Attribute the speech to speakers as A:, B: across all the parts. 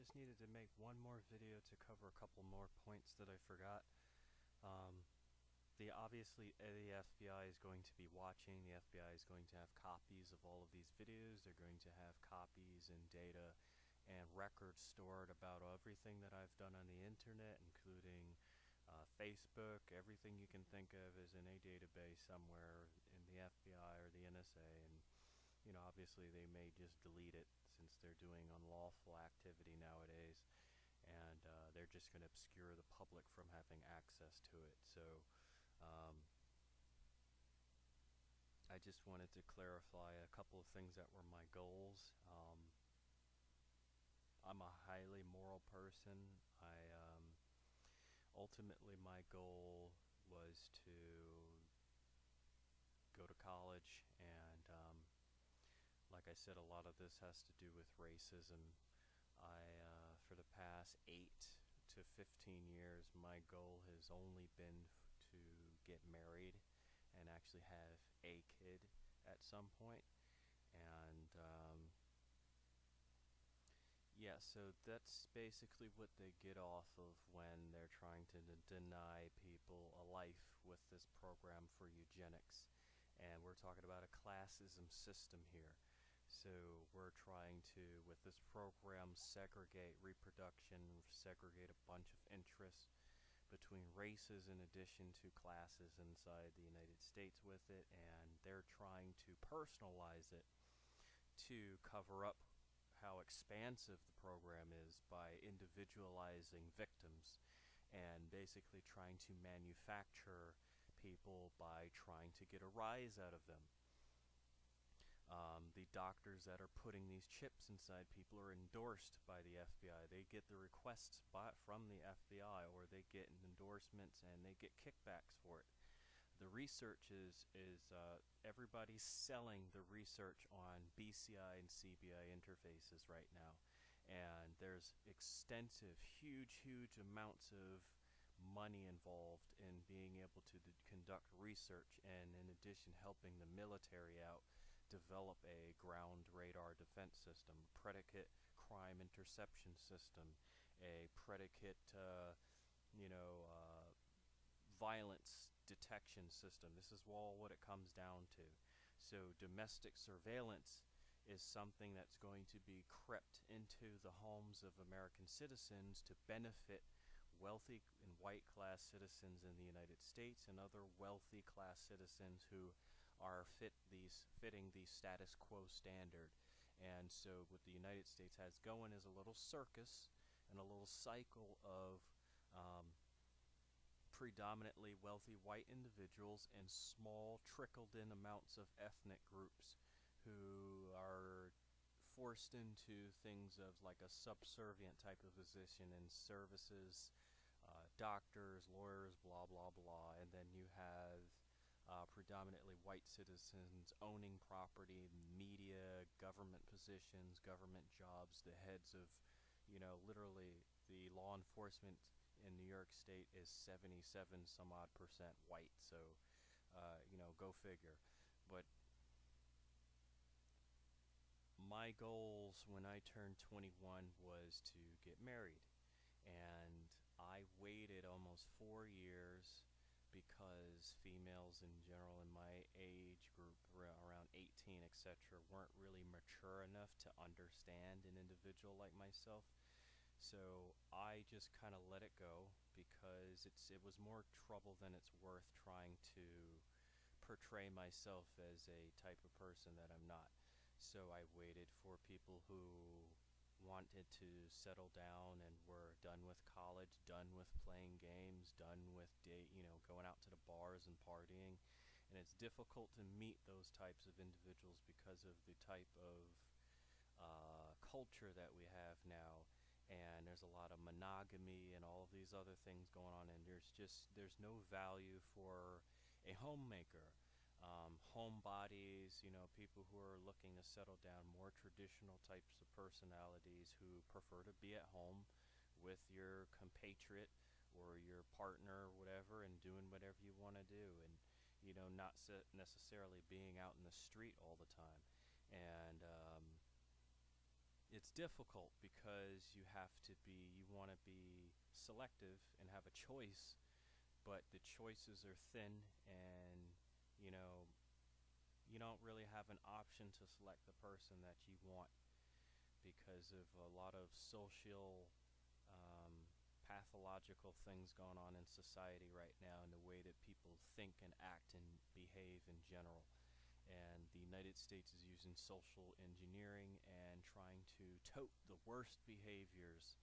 A: just needed to make one more video to cover a couple more points that I forgot. Um, the FBI is going to be watching. The FBI is going to have copies of all of these videos. They're going to have copies and data and records stored about everything that I've done on the internet, including Facebook. Everything you can think of is in a database somewhere in the FBI or the NSA, and obviously they may just delete it since they're doing unlawful activity nowadays, and they're just going to obscure the public from having access to it. So I just wanted to clarify a couple of things that were my goals. I'm a highly moral person. Ultimately my goal was to go to college, and like I said, a lot of this has to do with racism. For the past 8 to 15 years, my goal has only been to get married and actually have a kid at some point. And yeah, so that's basically what they get off of when they're trying to deny people a life with this program for eugenics. And we're talking about a classism system here. So we're trying to, with this program, segregate reproduction, segregate a bunch of interests between races in addition to classes inside the United States with it, and they're trying to personalize it to cover up how expansive the program is by individualizing victims and basically trying to manufacture people by trying to get a rise out of them. The doctors that are putting these chips inside people are endorsed by the FBI. They get the requests from the FBI, or they get endorsements and they get kickbacks for it. The research is everybody's selling the research on BCI and CBI interfaces right now, and there's extensive, huge amounts of money involved in being able to conduct research, and in addition helping the military out develop a ground radar defense system, predicate crime interception system, a predicate violence detection system. This is all what it comes down to. So domestic surveillance is something that's going to be crept into the homes of American citizens to benefit wealthy and white class citizens in the United States and other wealthy class citizens who are fitting the status quo standard. And so what the United States has going is a little circus and a little cycle of predominantly wealthy white individuals and small trickled in amounts of ethnic groups who are forced into things of like a subservient type of position in services, doctors, lawyers, blah blah blah. And then you have predominantly white citizens owning property, media, government positions, government jobs. The heads of, literally the law enforcement in New York State is 77 some odd percent white. So, go figure. But my goals when I turned 21 was to get married, and I waited almost 4 years because females in general in my age group, around 18 etc., weren't really mature enough to understand an individual like myself. So I just kind of let it go because it was more trouble than it's worth trying to portray myself as a type of person that I'm not. So I waited for people who wanted to settle down and were done with college, done with playing games, done with going out to the bars and partying. And it's difficult to meet those types of individuals because of the type of culture that we have now. And there's a lot of monogamy and all of these other things going on, and there's no value for a homemaker. Homebodies, people who are looking to settle down, more traditional types of personalities who prefer to be at home with your compatriot or your partner or whatever and doing whatever you want to do, and not necessarily being out in the street all the time. And it's difficult because you want to be selective and have a choice, but the choices are thin, and you know you don't really have an option to select the person that you want because of a lot of social, um, pathological things going on in society right now, and the way that people think and act and behave in general. And the United States is using social engineering and trying to tote the worst behaviors,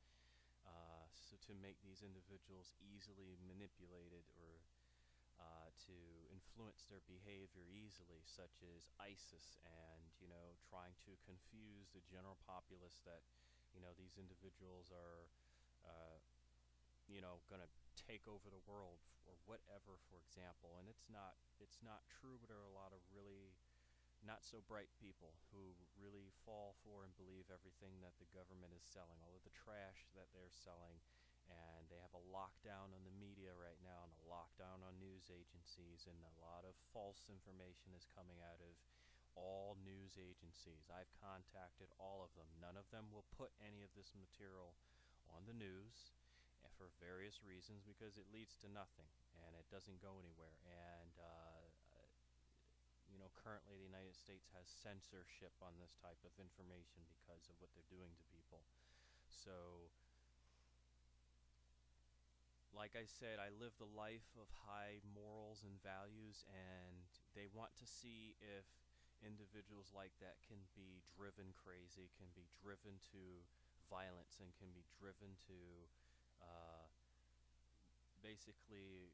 A: so to make these individuals easily manipulated, or to influence their behavior easily, such as ISIS, and trying to confuse the general populace that these individuals are uh, going to take over the world or whatever, for example. And it's not true, but there are a lot of really not so bright people who really fall for and believe everything that the government is selling, all of the trash that they're selling. And they have a lockdown on the media right now, and a lockdown on news agencies, and a lot of false information is coming out of all news agencies. I've contacted all of them. None of them will put any of this material on the news, for various reasons, because it leads to nothing and it doesn't go anywhere. And currently the United States has censorship on this type of information because of what they're doing to people. So, like I said, I lived a life of high morals and values, and they want to see if individuals like that can be driven crazy, can be driven to violence, and can be driven to uh, basically,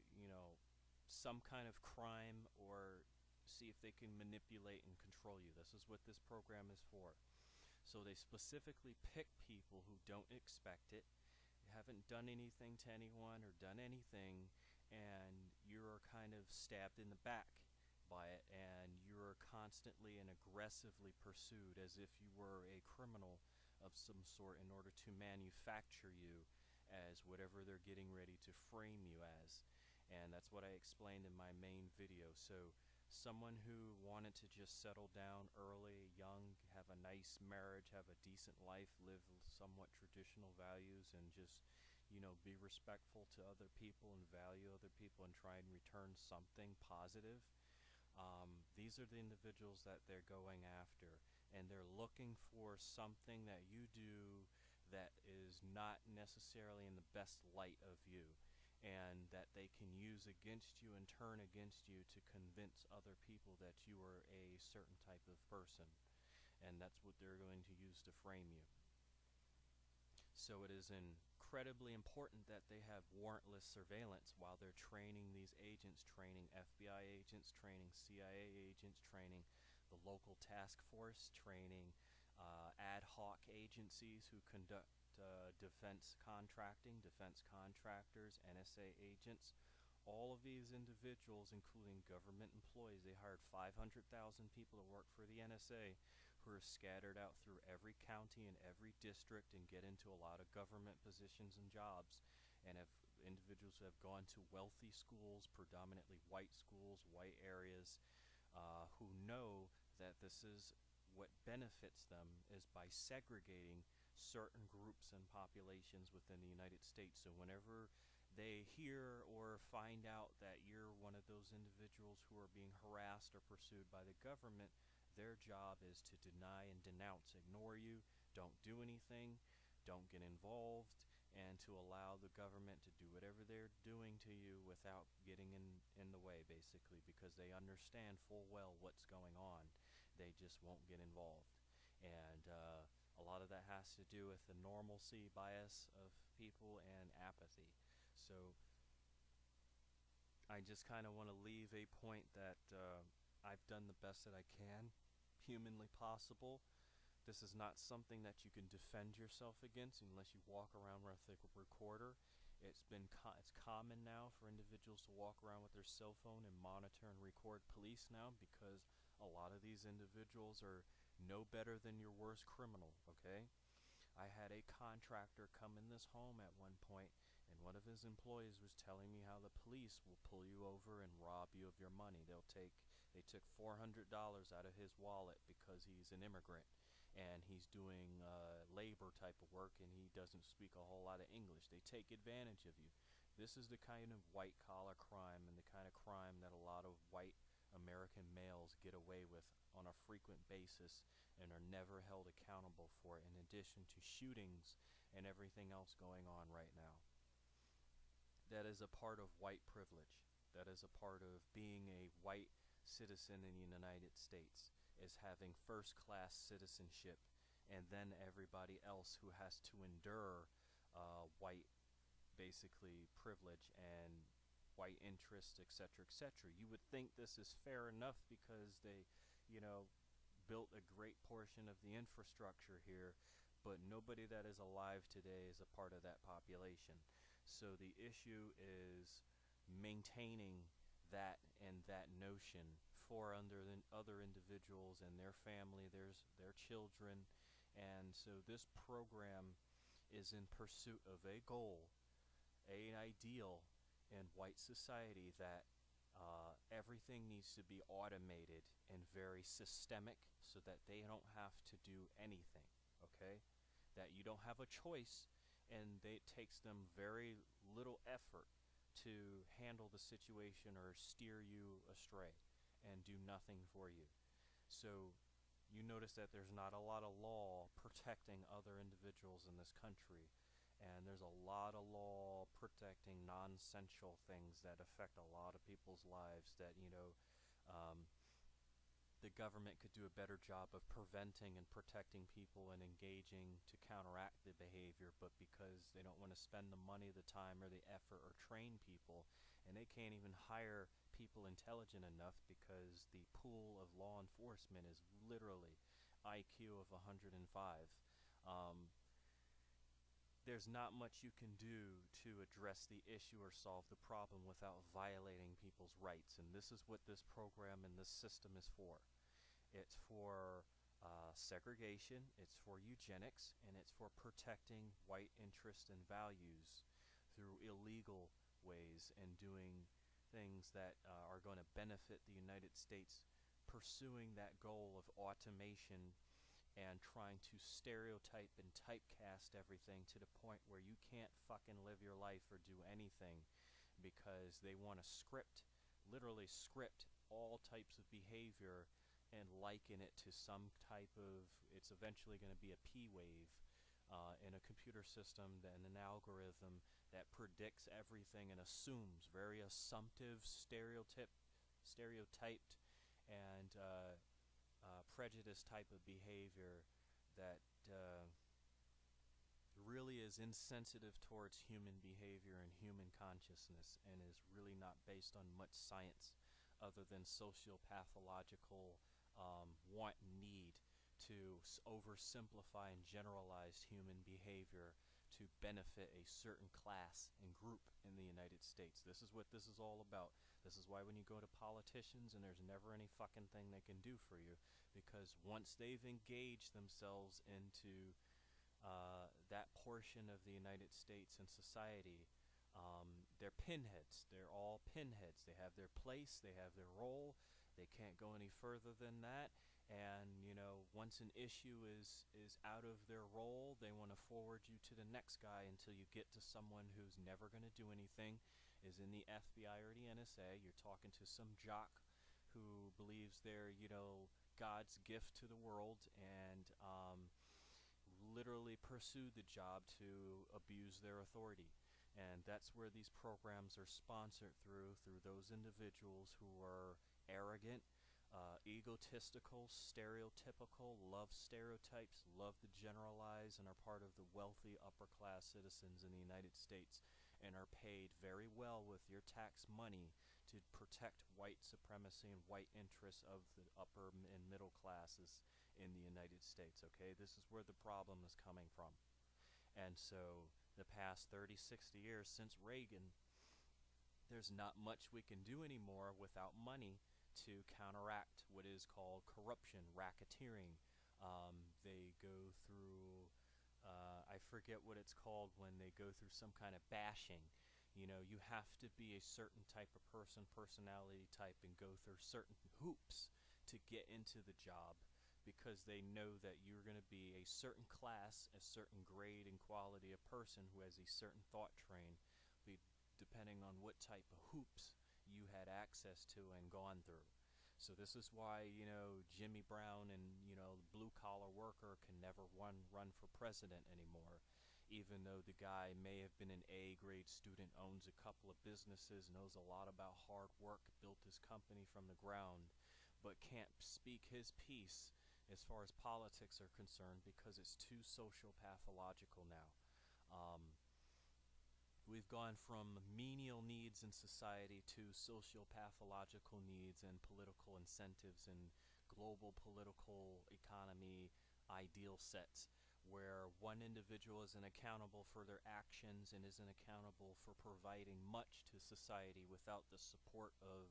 A: some kind of crime, or see if they can manipulate and control you. This is what this program is for. So they specifically pick people who don't expect it, haven't done anything to anyone or done anything, and you're kind of stabbed in the back by it, and you're constantly and aggressively pursued as if you were a criminal of some sort, in order to manufacture you as whatever they're getting ready to frame you as. And that's what I explained in my main video. So someone who wanted to just settle down early, young, have a nice marriage, have a decent life, live somewhat traditional values, and just be respectful to other people and value other people and try and return something positive. These are the individuals that they're going after, and they're looking for something that you do that is not necessarily in the best light of you, and that they can use against you and turn against you to convince other people that you are a certain type of person. And that's what they're going to use to frame you. So it is incredibly important that they have warrantless surveillance while they're training these agents, training FBI agents, training CIA agents, training the local task force, training ad hoc agencies who conduct defense contracting, defense contractors, NSA agents. All of these individuals, including government employees, they hired 500,000 people to work for the NSA, who are scattered out through every county and every district, and get into a lot of government positions and jobs, and have individuals who have gone to wealthy schools, predominantly white schools, white areas, who know that this is what benefits them, is by segregating certain groups and populations within the United States. So whenever they hear or find out that you're one of those individuals who are being harassed or pursued by the government, their job is to deny and denounce, ignore you, don't do anything, don't get involved, and to allow the government to do whatever they're doing to you without getting in the way, basically, because they understand full well what's going on. They just won't get involved. And a lot of that has to do with the normalcy bias of people and apathy. So I just kind of want to leave a point that I've done the best that I can, humanly possible. This is not something that you can defend yourself against unless you walk around with a recorder. It's common now for individuals to walk around with their cell phone and monitor and record police now, because a lot of these individuals are no better than your worst criminal, okay? I had a contractor come in this home at one point, and one of his employees was telling me how the police will pull you over and rob you of your money. They took $400 out of his wallet because he's an immigrant, and he's doing labor type of work, and he doesn't speak a whole lot of English. They take advantage of you. This is the kind of white collar crime and the kind of crime that a lot of white American males get away with on a frequent basis and are never held accountable for, in addition to shootings and everything else going on right now. That is a part of white privilege. That is a part of being a white citizen in the United States, is having first class citizenship, and then everybody else who has to endure white basically privilege and white interest, etc., etc. You would think this is fair enough because they, you know, built a great portion of the infrastructure here, but nobody that is alive today is a part of that population. So the issue is maintaining that and that notion for other individuals and their family, their children. And so this program is in pursuit of a goal, an ideal in white society, that everything needs to be automated and very systemic so that they don't have to do anything, okay? That you don't have a choice, and it takes them very little effort to handle the situation or steer you astray and do nothing for you. So you notice that there's not a lot of law protecting other individuals in this country, and there's a lot of law protecting non-essential things that affect a lot of people's lives that, the government could do a better job of preventing and protecting people and engaging to counteract the behavior, but because they don't want to spend the money, the time, or the effort, or train people, and they can't even hire people intelligent enough because the pool of law enforcement is literally IQ of 105. There's not much you can do to address the issue or solve the problem without violating people's rights. And this is what this program and this system is for. It's for segregation, it's for eugenics, and it's for protecting white interests and values through illegal ways and doing things that are going to benefit the United States, pursuing that goal of automation and trying to stereotype and typecast everything to the point where you can't fucking live your life or do anything because they want to literally script all types of behavior and liken it to some type of, it's eventually going to be a P wave in a computer system and an algorithm that predicts everything and assumes very assumptive, stereotyped, and prejudice type of behavior that really is insensitive towards human behavior and human consciousness, and is really not based on much science other than sociopathological want and need to oversimplify and generalize human behavior to benefit a certain class and group in the United States. This is what this is all about. This is why when you go to politicians and there's never any fucking thing they can do for you, because once they've engaged themselves into that portion of the United States and society, they're pinheads. They're all pinheads. They have their place, they have their role, they can't go any further than that. And once an issue is out of their role, they want to forward you to the next guy until you get to someone who's never going to do anything, is in the FBI or the NSA. You're talking to some jock who believes they're God's gift to the world, and literally pursue the job to abuse their authority. And that's where these programs are sponsored through those individuals who are arrogant, egotistical, stereotypical, love stereotypes, love to generalize, and are part of the wealthy upper class citizens in the United States, and are paid very well with your tax money to protect white supremacy and white interests of the upper and middle classes in the United States. Okay, this is where the problem is coming from. And so the past 30, 60 years since Reagan, there's not much we can do anymore without money to counteract what is called corruption, racketeering. They go through, I forget what it's called when they go through some kind of bashing. You have to be a certain type of person, personality type, and go through certain hoops to get into the job, because they know that you're going to be a certain class, a certain grade and quality of person who has a certain thought train, depending on what type of hoops you had access to and gone through. So this is why, Jimmy Brown and, the blue collar worker can never run for president anymore. Even though the guy may have been an A grade student, owns a couple of businesses, knows a lot about hard work, built his company from the ground, but can't speak his piece as far as politics are concerned because it's too social pathological now. We've gone from menial needs in society to social pathological needs and political incentives and global political economy ideal sets where one individual isn't accountable for their actions and isn't accountable for providing much to society without the support of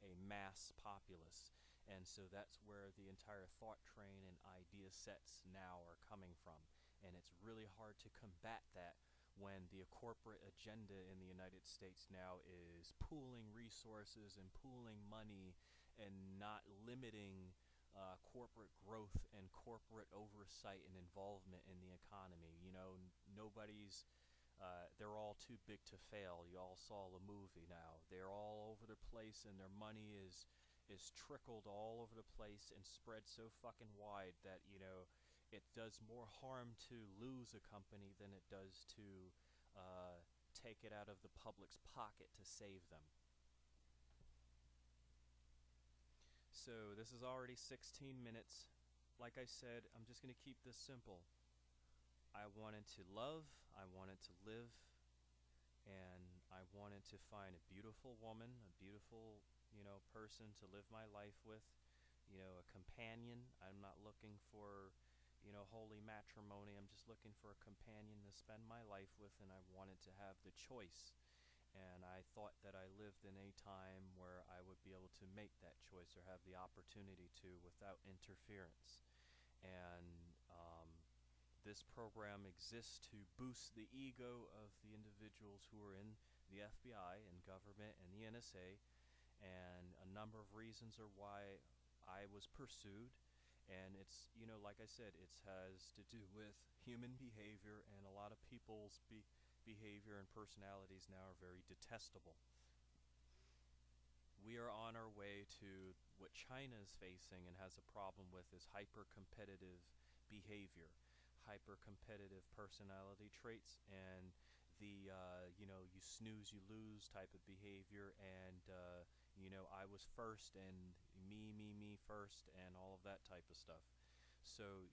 A: a mass populace. And so that's where the entire thought train and idea sets now are coming from. And it's really hard to combat that when the corporate agenda in the United States now is pooling resources and pooling money and not limiting corporate growth and corporate oversight and involvement in the economy. They're all too big to fail. You all saw the movie now. They're all over the place and their money is trickled all over the place and spread so fucking wide that, it does more harm to lose a company than it does to take it out of the public's pocket to save them. So this is already 16 minutes. Like I said, I'm just going to keep this simple. I wanted to love, I wanted to live, and I wanted to find a beautiful woman, a beautiful, person to live my life with, a companion. I'm not looking for holy matrimony. I'm just looking for a companion to spend my life with, and I wanted to have the choice. And I thought that I lived in a time where I would be able to make that choice or have the opportunity to without interference. And this program exists to boost the ego of the individuals who are in the FBI and government and the NSA. And a number of reasons are why I was pursued. And it's, like I said, it has to do with human behavior, and a lot of people's behavior and personalities now are very detestable. We are on our way to what China is facing and has a problem with is hyper-competitive behavior, hyper-competitive personality traits, and the, you snooze, you lose type of behavior, and, I was first, and me first, and all of that type of stuff. So,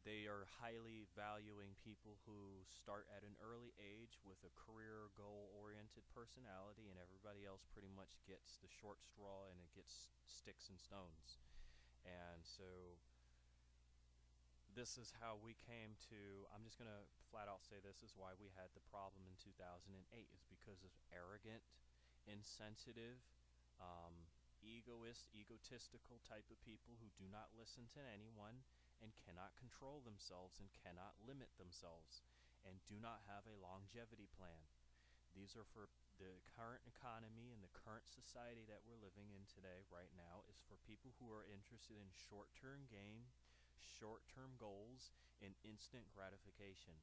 A: they are highly valuing people who start at an early age with a career goal-oriented personality, and everybody else pretty much gets the short straw, and it gets sticks and stones. And so this is how we came to, I'm just going to flat out say this is why we had the problem in 2008, is because of arrogant, insensitive, egotistical type of people who do not listen to anyone and cannot control themselves and cannot limit themselves and do not have a longevity plan. These are for the current economy and the current society that we're living in today right now is for people who are interested in short-term gain, short-term goals, and instant gratification.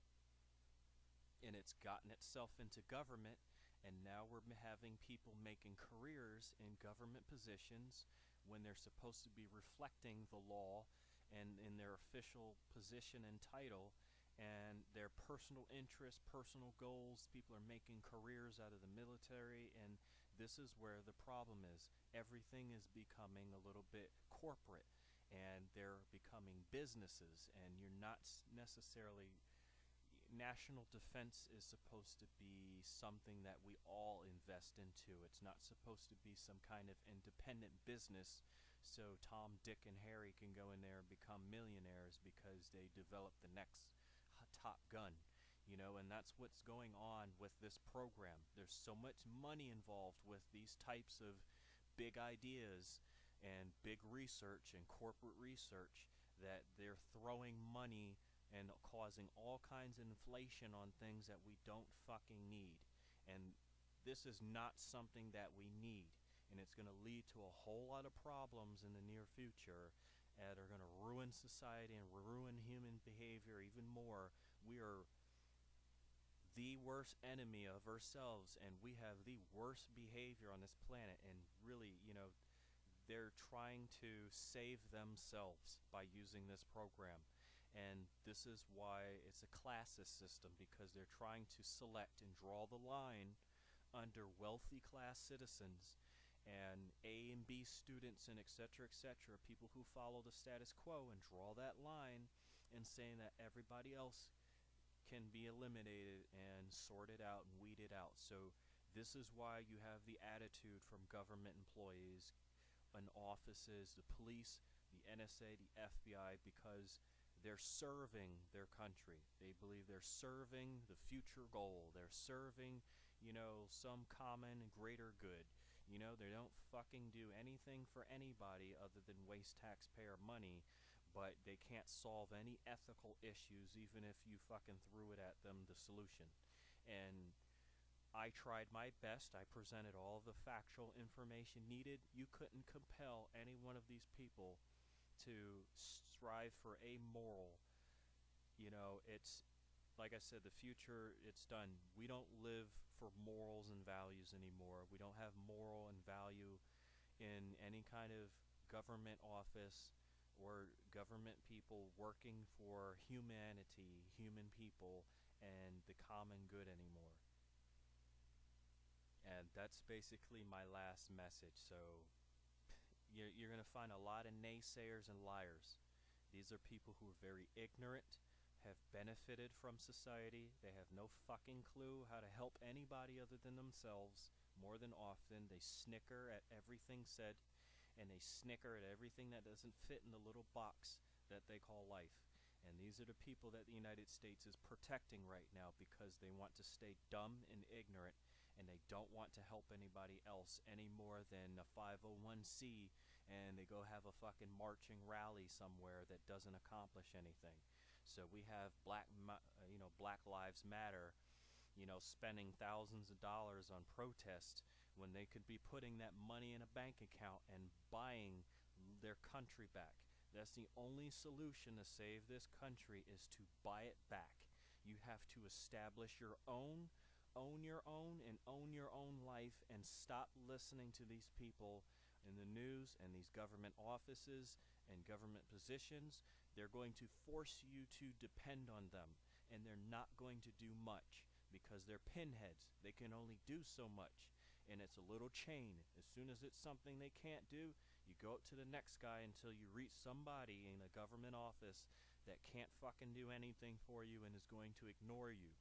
A: And it's gotten itself into government, and now we're having people making careers in government positions when they're supposed to be reflecting the law and in their official position and title, and their personal interests, personal goals. People are making careers out of the military, and this is where the problem is. Everything is becoming a little bit corporate, and they're becoming businesses, and you're not necessarily... National defense is supposed to be something that we all invest into. It's not supposed to be some kind of independent business so Tom, Dick, and Harry can go in there and become millionaires because they develop the next top gun. And that's what's going on with this program. There's so much money involved with these types of big ideas and big research and corporate research that they're throwing money and causing all kinds of inflation on things that we don't fucking need. And this is not something that we need. And it's going to lead to a whole lot of problems in the near future. that are going to ruin society and ruin human behavior even more. We are the worst enemy of ourselves, and we have the worst behavior on this planet. And really, they're trying to save themselves by using this program. And this is why it's a classist system, because they're trying to select and draw the line under wealthy class citizens and A and B students and etc., people who follow the status quo, and draw that line and saying that everybody else can be eliminated and sorted out and weeded out. So this is why you have the attitude from government employees and offices, the police, the NSA, the FBI, because they're serving their country. They believe they're serving the future goal. They're serving, some common greater good. They don't fucking do anything for anybody other than waste taxpayer money, but they can't solve any ethical issues even if you fucking threw it at them, the solution. And I tried my best. I presented all of the factual information needed. You couldn't compel any one of these people to strive for a moral. It's like I said, the future, it's done. We don't live for morals and values anymore. We don't have moral and value in any kind of government office or government people working for humanity, human people, and the common good anymore. And that's basically my last message. So you're going to find a lot of naysayers and liars. These are people who are very ignorant, have benefited from society. They have no fucking clue how to help anybody other than themselves. More than often, they snicker at everything said, and they snicker at everything that doesn't fit in the little box that they call life. And these are the people that the United States is protecting right now, because they want to stay dumb and ignorant, and they don't want to help anybody else any more than a 501c, and they go have a fucking marching rally somewhere that doesn't accomplish anything. So we have Black Lives Matter, spending thousands of dollars on protest when they could be putting that money in a bank account and buying their country back. That's the only solution to save this country, is to buy it back. You have to establish your own, own your own, and own your own life, and stop listening to these people in the news and these government offices and government positions. They're going to force you to depend on them, and they're not going to do much because they're pinheads. They can only do so much, and it's a little chain. As soon as it's something they can't do, you go up to the next guy until you reach somebody in a government office that can't fucking do anything for you and is going to ignore you.